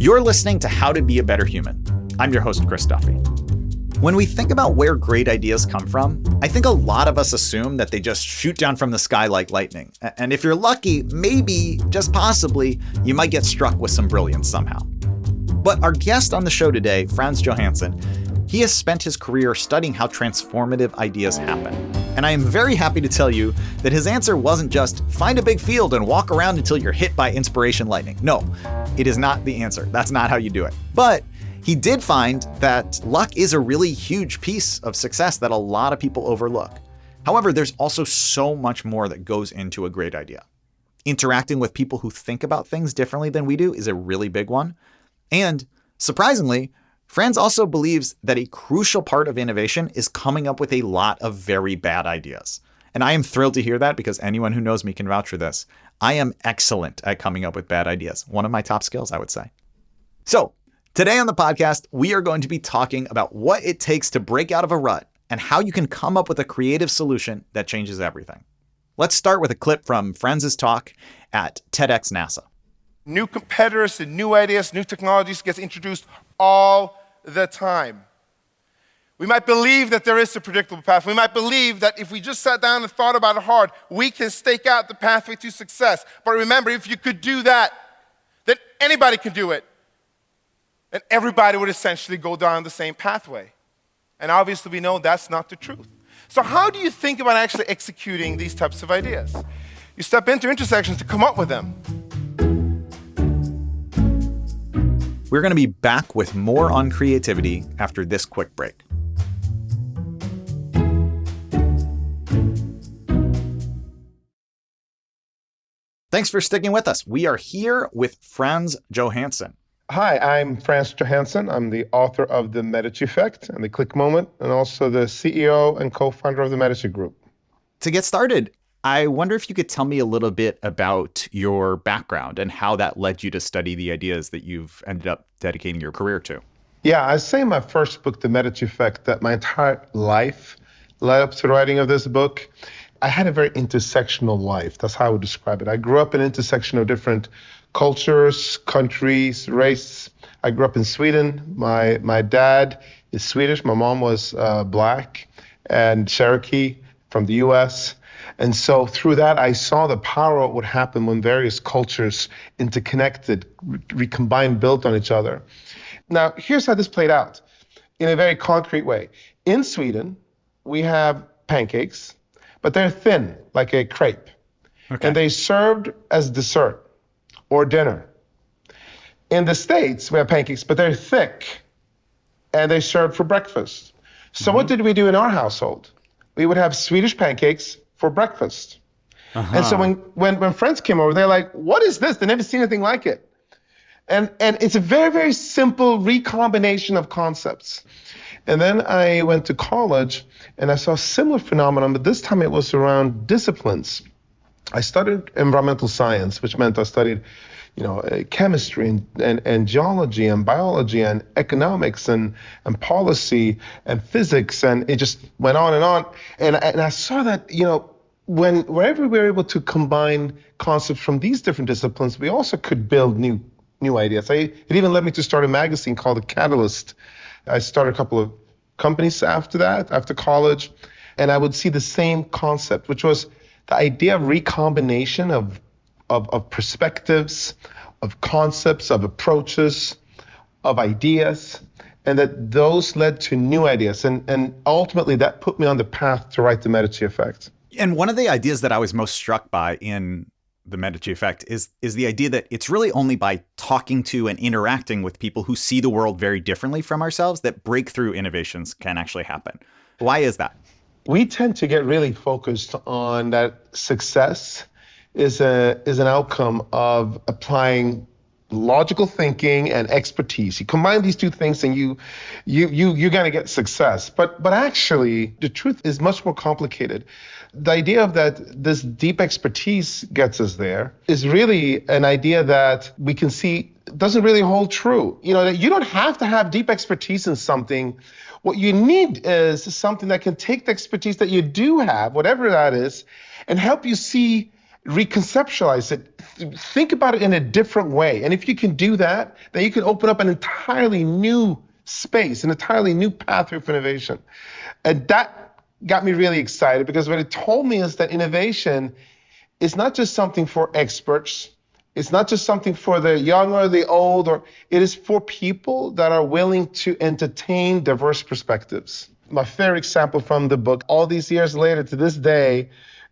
You're listening to How to Be a Better Human. I'm your host, Chris Duffy. When we think about where great ideas come from, I think a lot of us assume that they just shoot down from the sky like lightning. And if you're lucky, maybe, just possibly, you might get struck with some brilliance somehow. But our guest on the show today, Frans Johannson, he has spent his career studying how transformative ideas happen. And I am very happy to tell you that his answer wasn't just find a big field and walk around until you're hit by inspiration lightning. No, it is not the answer. That's not how you do it. But he did find that luck is a really huge piece of success that a lot of people overlook. However, there's also so much more that goes into a great idea. Interacting with people who think about things differently than we do is a really big one. And surprisingly, Frans also believes that a crucial part of innovation is coming up with a lot of very bad ideas. And I am thrilled to hear that because anyone who knows me can vouch for this. I am excellent at coming up with bad ideas. One of my top skills, I would say. So today on the podcast, we are going to be talking about what it takes to break out of a rut and how you can come up with a creative solution that changes everything. Let's start with a clip from Frans's talk at TEDx NASA. New competitors and new ideas, new technologies gets introduced all the time. We might believe that there is a predictable path. We might believe that if we just sat down and thought about it hard, we can stake out the pathway to success. But remember, if you could do that, then anybody can do it. And everybody would essentially go down the same pathway. And obviously we know that's not the truth. So how do you think about actually executing these types of ideas? You step into intersections to come up with them. We're going to be back with more on creativity after this quick break. Thanks for sticking with us. We are here with Frans Johannson. Hi, I'm Frans Johannson. I'm the author of The Medici Effect and The Click Moment, and also the CEO and co-founder of the Medici Group. To get started, I wonder if you could tell me a little bit about your background and how that led you to study the ideas that you've ended up dedicating your career to. Yeah, I say in my first book, The Medici Effect, that my entire life led up to the writing of this book. I had a very intersectional life. That's how I would describe it. I grew up in an intersection of different cultures, countries, race. I grew up in Sweden. My dad is Swedish. My mom was Black and Cherokee from the US. And so through that, I saw the power of what would happen when various cultures interconnected, recombined, built on each other. Now, here's how this played out in a very concrete way. In Sweden, we have pancakes, but they're thin, like a crepe. Okay. And they served as dessert or dinner. In the States, we have pancakes, but they're thick, and they served for breakfast. So what did we do in our household? We would have Swedish pancakes for breakfast. And so when friends came over, they're like, what is this? They never seen anything like it. And it's a very, very simple recombination of concepts. And then I went to college and I saw a similar phenomenon, but this time it was around disciplines. I studied environmental science, which meant I studied chemistry and geology and biology and economics and policy and physics, and it just went on and on. And I saw that, wherever we were able to combine concepts from these different disciplines, we also could build new ideas. It even led me to start a magazine called The Catalyst. I started a couple of companies after that, after college, and I would see the same concept, which was the idea of recombination of perspectives, of concepts, of approaches, of ideas, and that those led to new ideas. And ultimately, that put me on the path to write The Medici Effect. And one of the ideas that I was most struck by in The Medici Effect is the idea that it's really only by talking to and interacting with people who see the world very differently from ourselves that breakthrough innovations can actually happen. Why is that? We tend to get really focused on that success is an outcome of applying logical thinking and expertise. You combine these two things and you're going to get success. But actually, the truth is much more complicated. The idea of that this deep expertise gets us there is really an idea that we can see doesn't really hold true. That you don't have to have deep expertise in something. What you need is something that can take the expertise that you do have, whatever that is, and help you see reconceptualize it, think about it in a different way. And if you can do that, then you can open up an entirely new space, an entirely new pathway for innovation. And that got me really excited, because what it told me is that innovation is not just something for experts. It's not just something for the young or the old, or it is for people that are willing to entertain diverse perspectives. My favorite example from the book, all these years later to this day,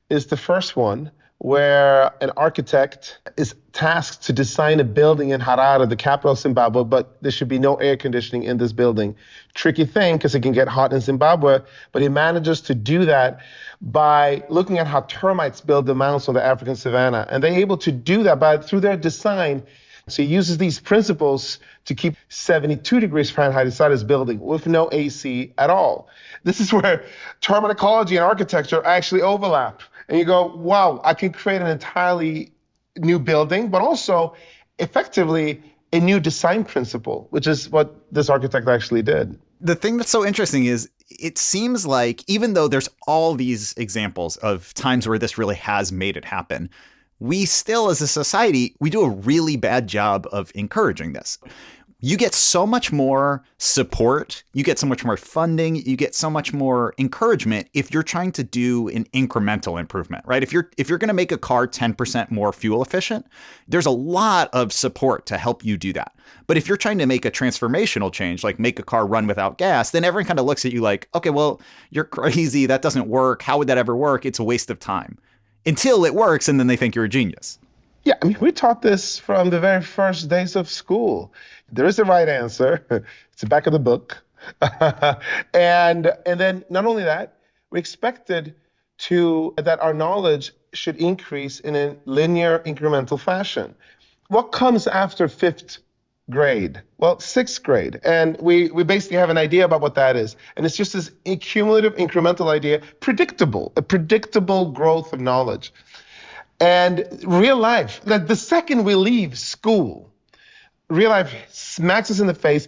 is the first one, where an architect is tasked to design a building in Harare, the capital of Zimbabwe, but there should be no air conditioning in this building. Tricky thing, because it can get hot in Zimbabwe, but he manages to do that by looking at how termites build the mounds on the African savanna. And they're able to do that through their design. So he uses these principles to keep 72 degrees Fahrenheit inside his building with no AC at all. This is where termite ecology and architecture actually overlap. And you go, wow, I can create an entirely new building, but also effectively a new design principle, which is what this architect actually did. The thing that's so interesting is it seems like even though there's all these examples of times where this really has made it happen, we still, as a society, we do a really bad job of encouraging this. You get so much more support, you get so much more funding, you get so much more encouragement if you're trying to do an incremental improvement, right? If you're going to make a car 10% more fuel efficient, there's a lot of support to help you do that. But if you're trying to make a transformational change, like make a car run without gas, then everyone kind of looks at you like, okay, well, you're crazy. That doesn't work. How would that ever work? It's a waste of time. Until it works, and then they think you're a genius. Yeah, I mean, we taught this from the very first days of school. There is a right answer. It's the back of the book. and then not only that, we expected that our knowledge should increase in a linear, incremental fashion. What comes after fifth grade? Well, sixth grade. And we basically have an idea about what that is. And it's just this cumulative, incremental idea, a predictable growth of knowledge. And real life, like the second we leave school, real life smacks us in the face.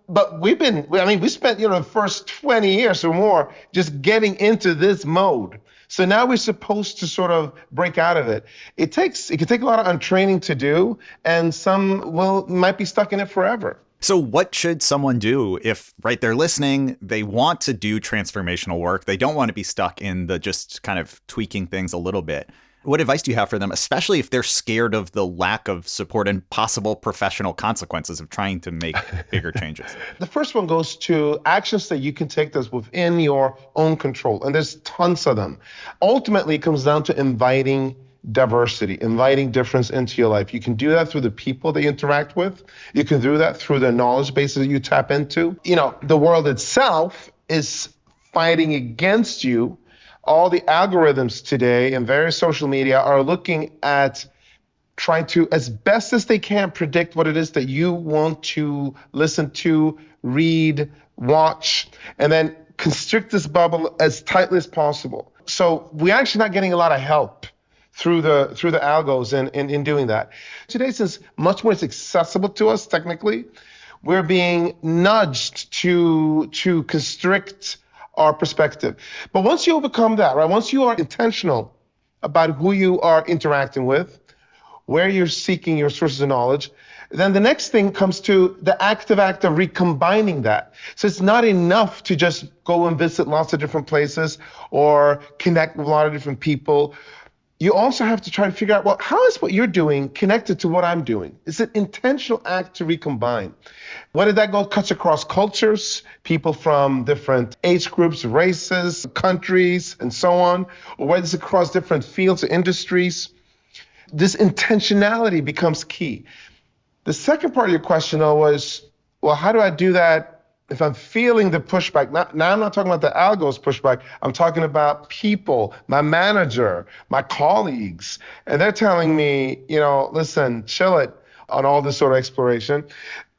But we spent, the first 20 years or more just getting into this mode. So now we're supposed to sort of break out of it. It can take a lot of untraining to do, and some might be stuck in it forever. So what should someone do if, right, they're listening, they want to do transformational work, they don't want to be stuck in the just kind of tweaking things a little bit? What advice do you have for them, especially if they're scared of the lack of support and possible professional consequences of trying to make bigger changes? The first one goes to actions that you can take that's within your own control. And there's tons of them. Ultimately, it comes down to inviting diversity, inviting difference into your life. You can do that through the people that you interact with. You can do that through the knowledge bases that you tap into. The world itself is fighting against you. All the algorithms today and various social media are looking at trying to, as best as they can, predict what it is that you want to listen to, read, watch, and then constrict this bubble as tightly as possible. So we're actually not getting a lot of help through the algos in doing that. Today, since much more is accessible to us technically, we're being nudged to constrict our perspective. But once you overcome that, right, once you are intentional about who you are interacting with, where you're seeking your sources of knowledge, then the next thing comes to the active act of recombining that. So it's not enough to just go and visit lots of different places or connect with a lot of different people. You also have to try to figure out, well, how is what you're doing connected to what I'm doing? It's an intentional act to recombine. Whether that cuts across cultures, people from different age groups, races, countries, and so on, or whether it's across different fields or industries, this intentionality becomes key. The second part of your question, though, was, well, how do I do that if I'm feeling the pushback? Now I'm not talking about the algos pushback. I'm talking about people, my manager, my colleagues. And they're telling me, listen, chill it on all this sort of exploration.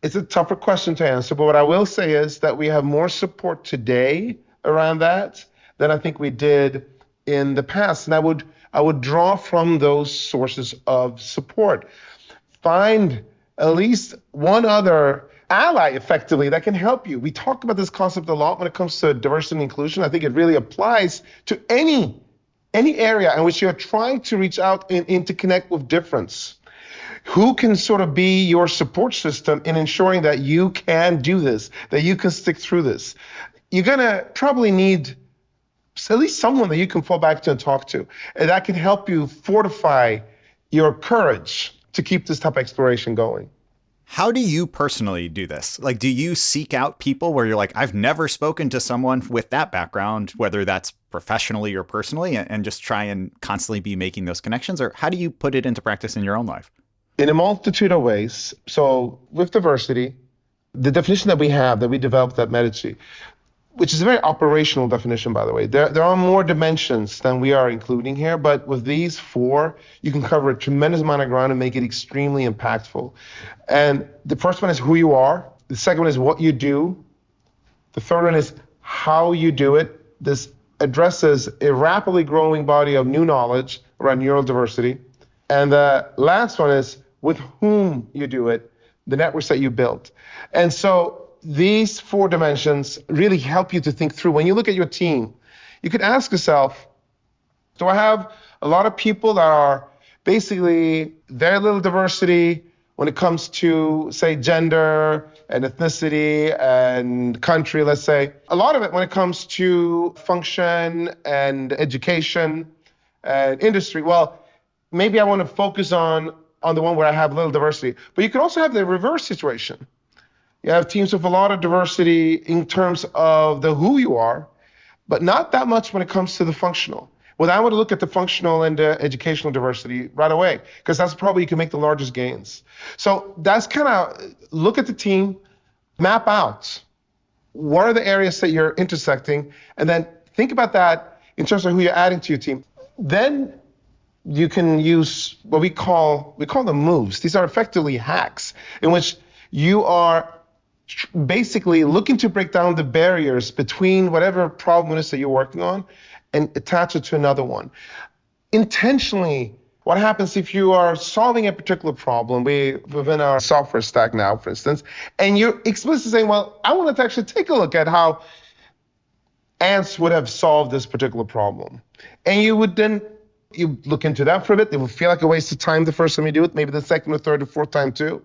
It's a tougher question to answer. But what I will say is that we have more support today around that than I think we did in the past. And I would draw from those sources of support. Find at least one other ally effectively that can help you. We talk about this concept a lot when it comes to diversity and inclusion. I think it really applies to any any area in which you're trying to reach out and interconnect with difference. Who can sort of be your support system in ensuring that you can do this, that you can stick through this? You're going to probably need at least someone that you can fall back to and talk to, and that can help you fortify your courage to keep this type of exploration going. How do you personally do this? Like, do you seek out people where you're like, I've never spoken to someone with that background, whether that's professionally or personally, and just try and constantly be making those connections? Or how do you put it into practice in your own life? In a multitude of ways. So with diversity, the definition that we have, that we developed at Medici, which is a very operational definition, by the way. There are more dimensions than we are including here, but with these 4, you can cover a tremendous amount of ground and make it extremely impactful. And the first one is who you are. The second one is what you do. The third one is how you do it. This addresses a rapidly growing body of new knowledge around neurodiversity. And the last one is with whom you do it, the networks that you built. And so these 4 dimensions really help you to think through. When you look at your team, you could ask yourself, do I have a lot of people that are basically very little diversity when it comes to, say, gender and ethnicity and country, let's say? A lot of it when it comes to function and education and industry. Well, maybe I want to focus on the one where I have little diversity. But you could also have the reverse situation. You have teams with a lot of diversity in terms of the who you are, but not that much when it comes to the functional. Well, I want to look at the functional and the educational diversity right away, because that's probably you can make the largest gains. So that's kind of look at the team, map out what are the areas that you're intersecting, and then think about that in terms of who you're adding to your team. Then you can use what we call them moves. These are effectively hacks in which you are basically looking to break down the barriers between whatever problem it is that you're working on and attach it to another one. Intentionally, what happens if you are solving a particular problem within our software stack now, for instance, and you're explicitly saying, well, I want to actually take a look at how ants would have solved this particular problem. And you look into that for a bit. It will feel like a waste of time the first time you do it, maybe the second or third or fourth time too.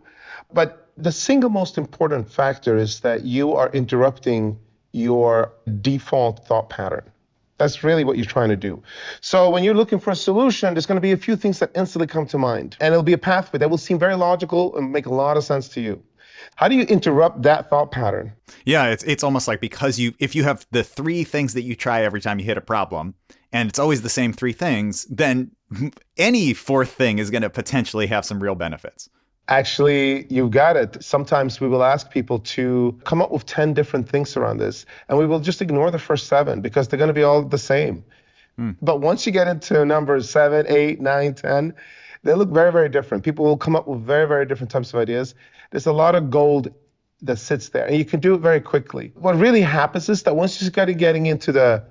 But the single most important factor is that you are interrupting your default thought pattern. That's really what you're trying to do. So when you're looking for a solution, there's going to be a few things that instantly come to mind. And it'll be a pathway that will seem very logical and make a lot of sense to you. How do you interrupt that thought pattern? Yeah, it's almost like if you have the 3 things that you try every time you hit a problem, and it's always the same 3 things, then any 4th thing is going to potentially have some real benefits. Actually, you've got it. Sometimes we will ask people to come up with 10 different things around this, and we will just ignore the first 7 because they're going to be all the same. But once you get into numbers 7, 8, 9, 10, they look very, very different. People will come up with very, very different types of ideas. There's a lot of gold that sits there, and you can do it very quickly. What really happens is that once you start getting into the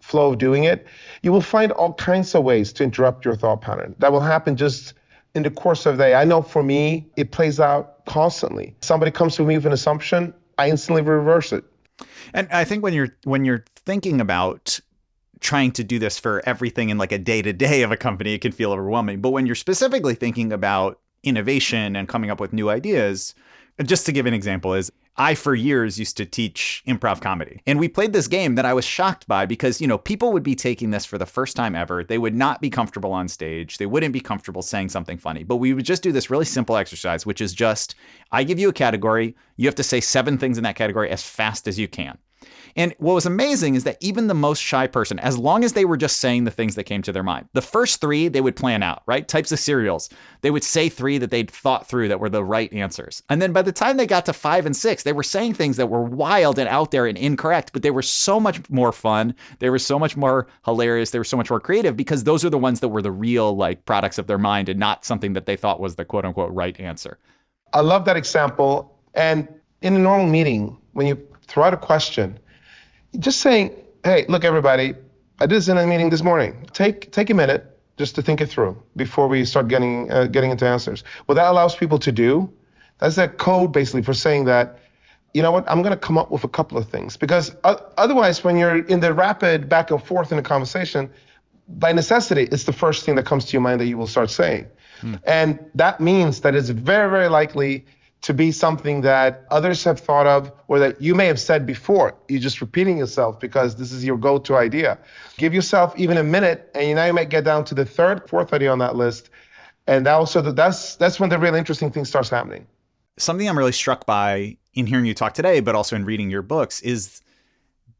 flow of doing it, you will find all kinds of ways to interrupt your thought pattern. That will happen just in the course of the day. I know for me, it plays out constantly. Somebody comes to me with an assumption, I instantly reverse it. And I think when you're thinking about trying to do this for everything in like a day-to-day of a company, it can feel overwhelming. But when you're specifically thinking about innovation and coming up with new ideas, just to give an example, is I, for years, used to teach improv comedy. And we played this game that I was shocked by because, people would be taking this for the first time ever. They would not be comfortable on stage. They wouldn't be comfortable saying something funny. But we would just do this really simple exercise, which is just, I give you a category. You have to say 7 things in that category as fast as you can. And what was amazing is that even the most shy person, as long as they were just saying the things that came to their mind, the first 3 they would plan out, right? Types of cereals. They would say 3 that they'd thought through that were the right answers. And then by the time they got to 5 and 6, they were saying things that were wild and out there and incorrect, but they were so much more fun. They were so much more hilarious. They were so much more creative because those are the ones that were the real products of their mind and not something that they thought was the quote unquote right answer. I love that example. And in a normal meeting, when you throw out a question, just saying, hey, look, everybody, I did this in a meeting this morning. Take a minute just to think it through before we start getting into answers. What that allows people to do, that's that code basically for saying that, you know what, I'm going to come up with a couple of things. Because otherwise, when you're in the rapid back and forth in a conversation, by necessity, it's the first thing that comes to your mind that you will start saying. And that means that it's very, very likely to be something that others have thought of or that you may have said before. You're just repeating yourself because this is your go-to idea. Give yourself even a minute, and now you might get down to the third, fourth idea on that list. And that's when the really interesting thing starts happening. Something I'm really struck by in hearing you talk today, but also in reading your books, is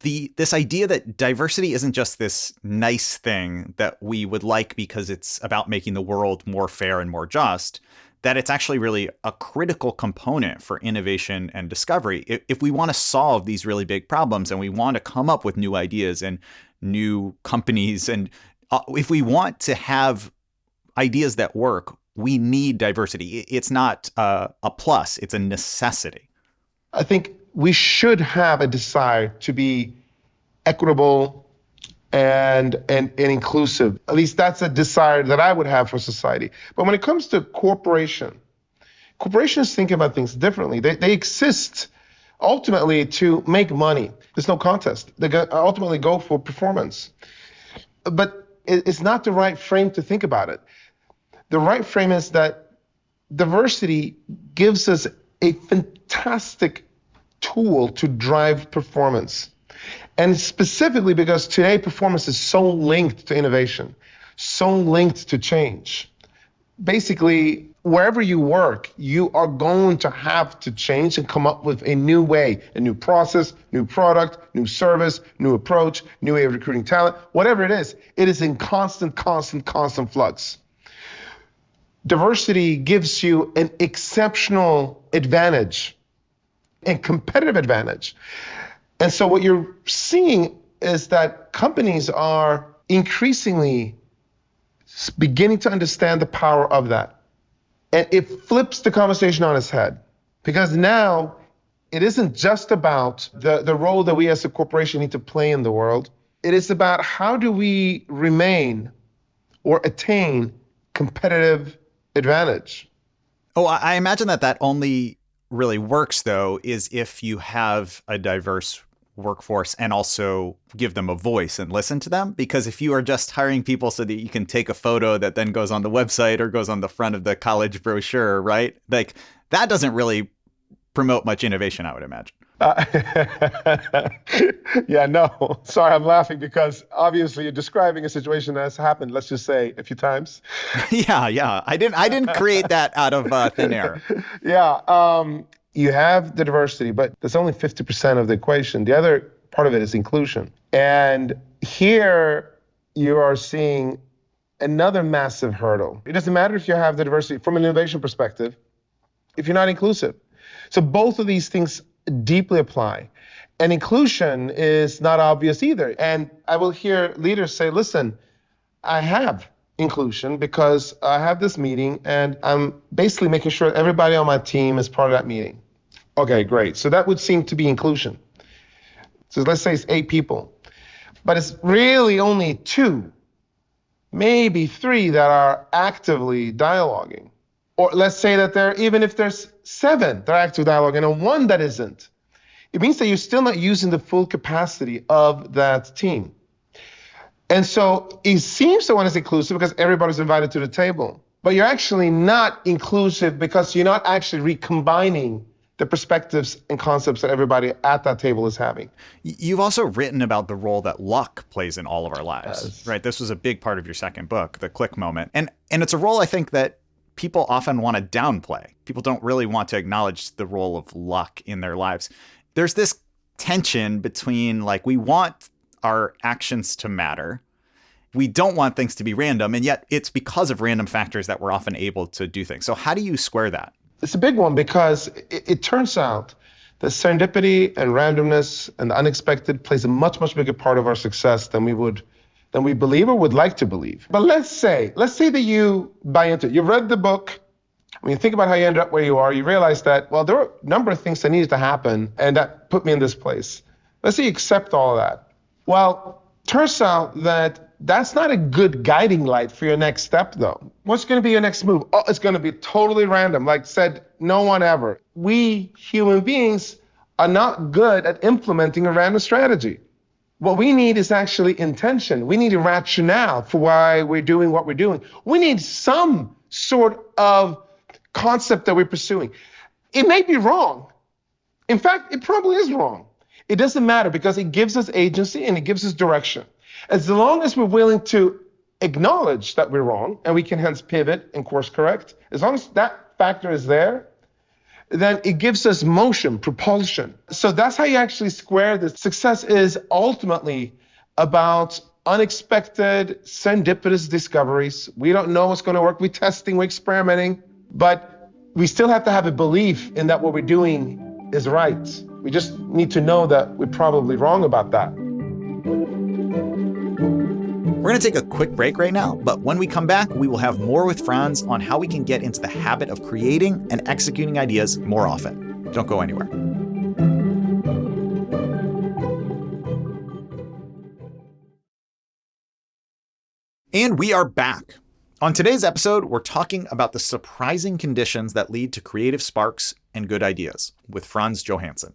this idea that diversity isn't just this nice thing that we would like because it's about making the world more fair and more just, that it's actually really a critical component for innovation and discovery. If we want to solve these really big problems and we want to come up with new ideas and new companies, and if we want to have ideas that work, we need diversity. It's not a plus, it's a necessity. I think we should have a desire to be equitable and inclusive. At least that's a desire that I would have for society. But when it comes to corporations think about things differently. They exist ultimately to make money. There's no contest. They ultimately go for performance. But it's not the right frame to think about it. The right frame is that diversity gives us a fantastic tool to drive performance. And specifically because today performance is so linked to innovation, so linked to change. Basically, wherever you work, you are going to have to change and come up with a new way, a new process, new product, new service, new approach, new way of recruiting talent, whatever it is in constant flux. Diversity gives you an exceptional advantage and competitive advantage. And so what you're seeing is that companies are increasingly beginning to understand the power of that. And it flips the conversation on its head, because now it isn't just about the role that we as a corporation need to play in the world. It is about how do we remain or attain competitive advantage. Oh, I imagine that only really works, though, is if you have a diverse workforce and also give them a voice and listen to them. Because if you are just hiring people so that you can take a photo that then goes on the website or goes on the front of the college brochure, right? Like, that doesn't really promote much innovation, I would imagine. Yeah, no. Sorry, I'm laughing because obviously you're describing a situation that has happened, let's just say, a few times. Yeah. I didn't create that out of thin air. Yeah. You have the diversity, but that's only 50% of the equation. The other part of it is inclusion. And here you are seeing another massive hurdle. It doesn't matter if you have the diversity from an innovation perspective, if you're not inclusive. So both of these things deeply apply. And inclusion is not obvious either. And I will hear leaders say, listen, I have inclusion because I have this meeting and I'm basically making sure everybody on my team is part of that meeting. Okay, great. So that would seem to be inclusion. So let's say it's 8 people, but it's really only 2, maybe 3 that are actively dialoguing. Or let's say that even if there's 7 that are actively dialoguing and 1 that isn't, it means that you're still not using the full capacity of that team. And so it seems the one is inclusive because everybody's invited to the table, but you're actually not inclusive because you're not actually recombining the perspectives and concepts that everybody at that table is having. You've also written about the role that luck plays in all of our lives, Yes. right? This was a big part of your second book, The Click Moment. And it's a role I think that people often want to downplay. People don't really want to acknowledge the role of luck in their lives. There's this tension between, like, we want our actions to matter. We don't want things to be random, and yet it's because of random factors that we're often able to do things. So how do you square that? It's a big one because it turns out that serendipity and randomness and the unexpected plays a much, much bigger part of our success than we believe or would like to believe. But let's say that you buy into it. You've read the book. When you think about how you ended up where you are, you realize that, well, there were a number of things that needed to happen and that put me in this place. Let's say you accept all of that. Well, turns out that that's not a good guiding light for your next step, though. What's going to be your next move? Oh, it's going to be totally random. Like said, no one ever. We human beings are not good at implementing a random strategy. What we need is actually intention. We need a rationale for why we're doing what we're doing. We need some sort of concept that we're pursuing. It may be wrong. In fact, it probably is wrong. It doesn't matter because it gives us agency and it gives us direction. As long as we're willing to acknowledge that we're wrong and we can hence pivot and course correct, as long as that factor is there, then it gives us motion, propulsion. So that's how you actually square this. Success is ultimately about unexpected, serendipitous discoveries. We don't know what's going to work. We're testing, we're experimenting, but we still have to have a belief in that what we're doing is right. We just need to know that we're probably wrong about that. We're going to take a quick break right now, but when we come back, we will have more with Frans on how we can get into the habit of creating and executing ideas more often. Don't go anywhere. And we are back. On today's episode, we're talking about the surprising conditions that lead to creative sparks and good ideas with Frans Johannson.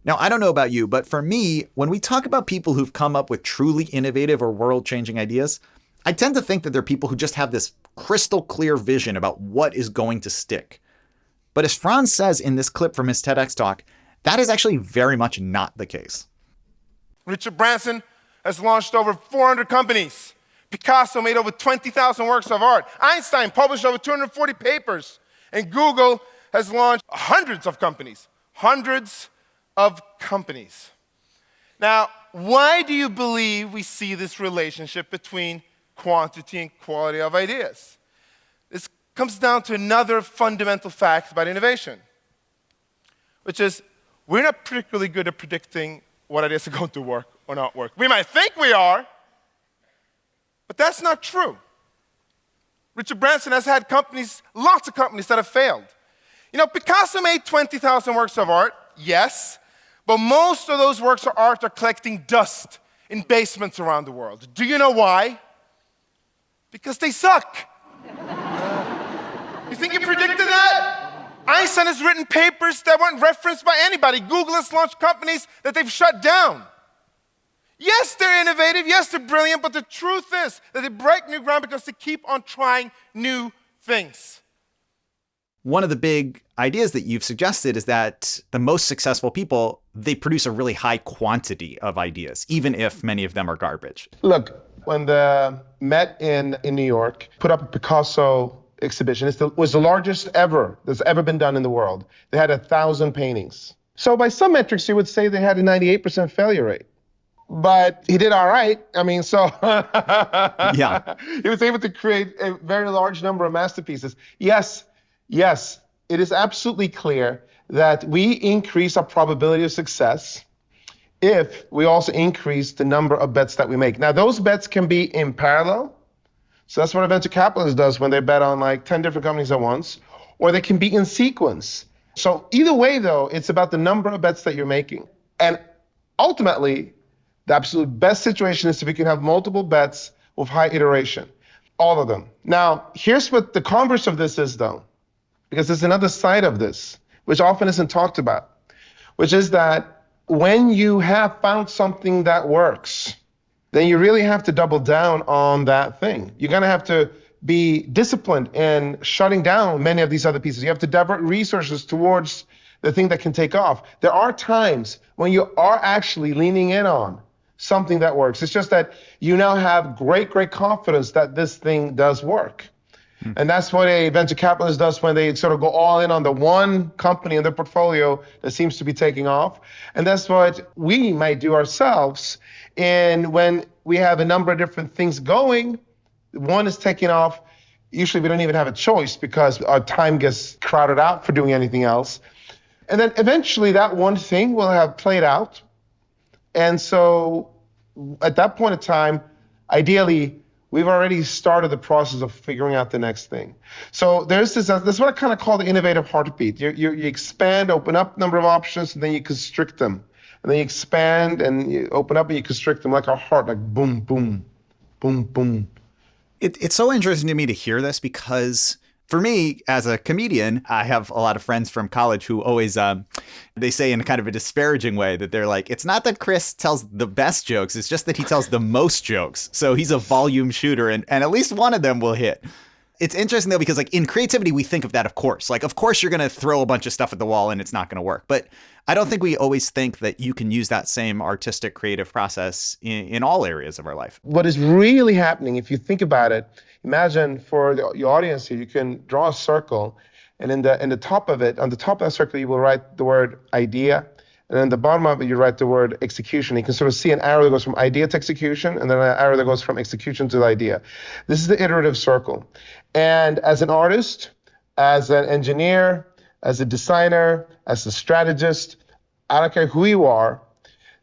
Now, I don't know about you, but for me, when we talk about people who've come up with truly innovative or world-changing ideas, I tend to think that they're people who just have this crystal clear vision about what is going to stick. But as Frans says in this clip from his TEDx talk, that is actually very much not the case. Richard Branson has launched over 400 companies. Picasso made over 20,000 works of art. Einstein published over 240 papers. And Google has launched hundreds of companies. Hundreds of companies. Now, why do you believe we see this relationship between quantity and quality of ideas? This comes down to another fundamental fact about innovation, which is we're not particularly good at predicting what ideas are going to work or not work. We might think we are, but that's not true. Richard Branson has had companies, lots of companies that have failed. You know, Picasso made 20,000 works of art, yes, but most of those works of art are collecting dust in basements around the world. Do you know why? Because they suck. You think you predicted that? Einstein has written papers that weren't referenced by anybody. Google has launched companies that they've shut down. Yes, they're innovative. Yes, they're brilliant. But the truth is that they break new ground because they keep on trying new things. One of the big ideas that you've suggested is that the most successful people, they produce a really high quantity of ideas, even if many of them are garbage. Look, when the Met in New York put up a Picasso exhibition, it was the largest ever that's ever been done in the world. They had 1,000 paintings. So by some metrics, you would say they had a 98% failure rate. But he did all right. I mean, so yeah, he was able to create a very large number of masterpieces. Yes, it is absolutely clear that we increase our probability of success if we also increase the number of bets that we make. Now, those bets can be in parallel. So that's what a venture capitalist does when they bet on like 10 different companies at once, or they can be in sequence. So either way, though, it's about the number of bets that you're making. And ultimately, the absolute best situation is if you can have multiple bets with high iteration, all of them. Now, here's what the converse of this is, though, because there's another side of this, which often isn't talked about, which is that when you have found something that works, then you really have to double down on that thing. You're going to have to be disciplined in shutting down many of these other pieces. You have to divert resources towards the thing that can take off. There are times when you are actually leaning in on something that works. It's just that you now have great confidence that this thing does work. And that's what a venture capitalist does when they sort of go all in on the one company in their portfolio that seems to be taking off. And that's what we might do ourselves. And when we have a number of different things going, one is taking off. Usually we don't even have a choice because our time gets crowded out for doing anything else. And then eventually that one thing will have played out. And so at that point in time, ideally, we've already started the process of figuring out the next thing. So there's this, that's what I kind of call the innovative heartbeat. You expand, open up a number of options, and then you constrict them. And then you expand and you open up and you constrict them like a heart, like boom, boom, boom, boom. It's so interesting to me to hear this because For me, as a comedian, I have a lot of friends from college who always, they say in kind of a disparaging way that they're like, it's not that Chris tells the best jokes, it's just that he tells the most jokes. So he's a volume shooter, and at least one of them will hit. It's interesting, though, because like in creativity, we think of that, of course. Like, of course, you're going to throw a bunch of stuff at the wall and it's not going to work. But I don't think we always think that you can use that same artistic creative process in all areas of our life. What is really happening, if you think about it, imagine for your audience here, you can draw a circle, and in the top of it, on the top of that circle, you will write the word idea. And then the bottom of it, you write the word execution. You can sort of see an arrow that goes from idea to execution, and then an arrow that goes from execution to the idea. This is the iterative circle. And as an artist, as an engineer, as a designer, as a strategist, I don't care who you are,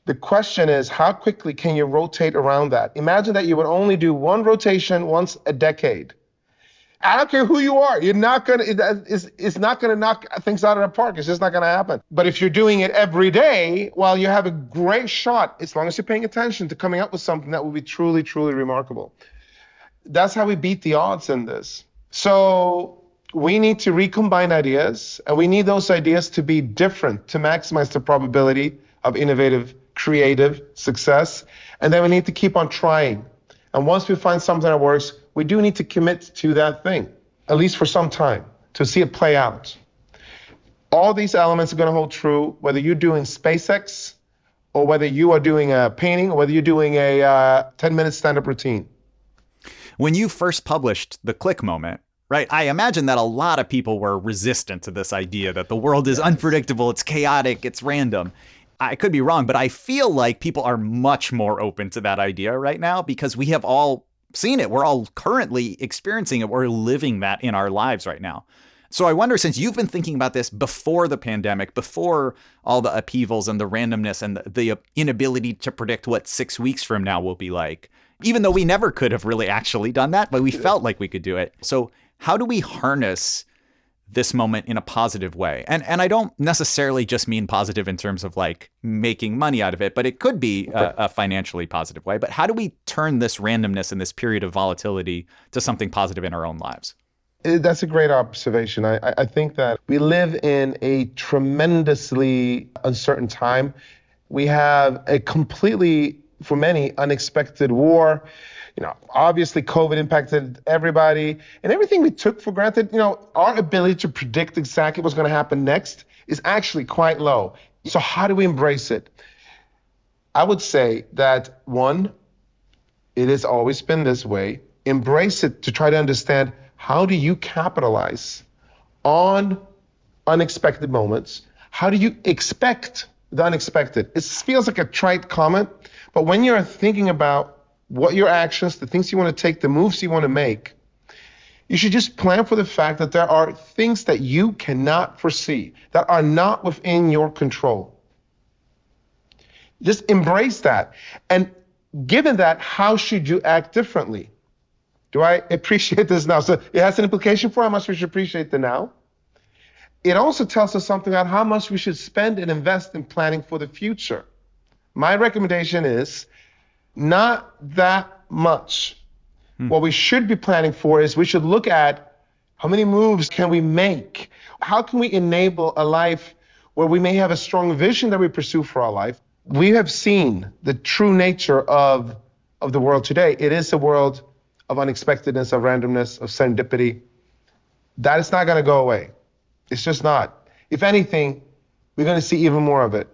the question is, how quickly can you rotate around that? Imagine that you would only do one rotation once a decade. I don't care who you are. You're not going to, it's not going to knock things out of the park. It's just not going to happen. But if you're doing it every day, well, you have a great shot, as long as you're paying attention, to coming up with something that will be truly, truly remarkable. That's how we beat the odds in this. So we need to recombine ideas, and we need those ideas to be different to maximize the probability of innovative, creative success. And then we need to keep on trying. And once we find something that works, we do need to commit to that thing, at least for some time, to see it play out. All these elements are going to hold true, whether you're doing SpaceX, or whether you are doing a painting, or whether you're doing a 10-minute stand-up routine. When you first published The Click Moment, right, I imagine that a lot of people were resistant to this idea that the world is unpredictable, it's chaotic, it's random. I could be wrong, but I feel like people are much more open to that idea right now because we have all seen it. We're all currently experiencing it. We're living that in our lives right now. So I wonder, since you've been thinking about this before the pandemic, before all the upheavals and the randomness and the inability to predict what 6 weeks from now will be like, even though we never could have really actually done that, but we felt like we could do it. So how do we harness this moment in a positive way? And I don't necessarily just mean positive in terms of like making money out of it, but it could be a financially positive way. But how do we turn this randomness and this period of volatility to something positive in our own lives? That's a great observation. I think that we live in a tremendously uncertain time. We have a completely, for many, unexpected war. Obviously COVID impacted everybody, and everything we took for granted, our ability to predict exactly what's going to happen next is actually quite low. So how do we embrace it? I would say that, one, it has always been this way. Embrace it to try to understand, how do you capitalize on unexpected moments? How do you expect the unexpected? It feels like a trite comment, but when you're thinking about what your actions, the things you want to take, the moves you want to make, you should just plan for the fact that there are things that you cannot foresee, that are not within your control. Just embrace that. And given that, how should you act differently? Do I appreciate this now? So it has an implication for how much we should appreciate the now. It also tells us something about how much we should spend and invest in planning for the future. My recommendation is not that much. What we should be planning for is we should look at how many moves can we make? How can we enable a life where we may have a strong vision that we pursue for our life? We have seen the true nature of the world today. It is a world of unexpectedness, of randomness, of serendipity. That is not going to go away. It's just not. If anything, we're going to see even more of it.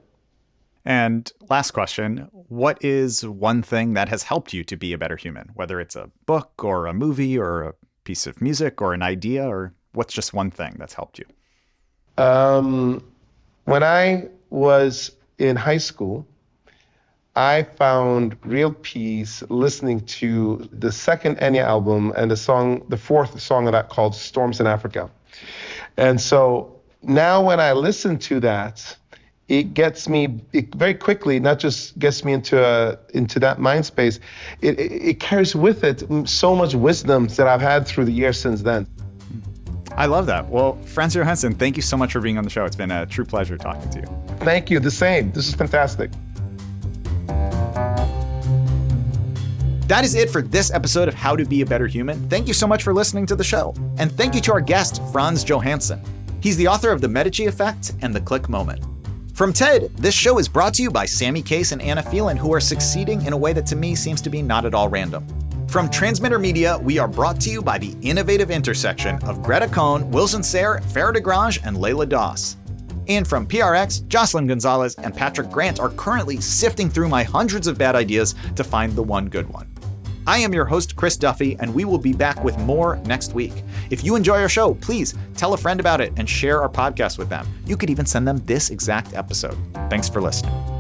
And last question, what is one thing that has helped you to be a better human? Whether it's a book or a movie or a piece of music or an idea, or what's just one thing that's helped you? When I was in high school, I found real peace listening to the second Enya album and the fourth song of that called Storms in Africa. And so now when I listen to that, it gets me, very quickly, not just gets me into that mind space, it carries with it so much wisdom that I've had through the years since then. I love that. Well, Frans Johannson, thank you so much for being on the show. It's been a true pleasure talking to you. Thank you, the same. This is fantastic. That is it for this episode of How to Be a Better Human. Thank you so much for listening to the show. And thank you to our guest, Frans Johannson. He's the author of The Medici Effect and The Click Moment. From TED, this show is brought to you by Sammy Case and Anna Phelan, who are succeeding in a way that to me seems to be not at all random. From Transmitter Media, we are brought to you by the innovative intersection of Greta Cohn, Wilson Sayre, Farah DeGrange, and Layla Doss. And from PRX, Jocelyn Gonzalez and Patrick Grant are currently sifting through my hundreds of bad ideas to find the one good one. I am your host, Chris Duffy, and we will be back with more next week. If you enjoy our show, please tell a friend about it and share our podcast with them. You could even send them this exact episode. Thanks for listening.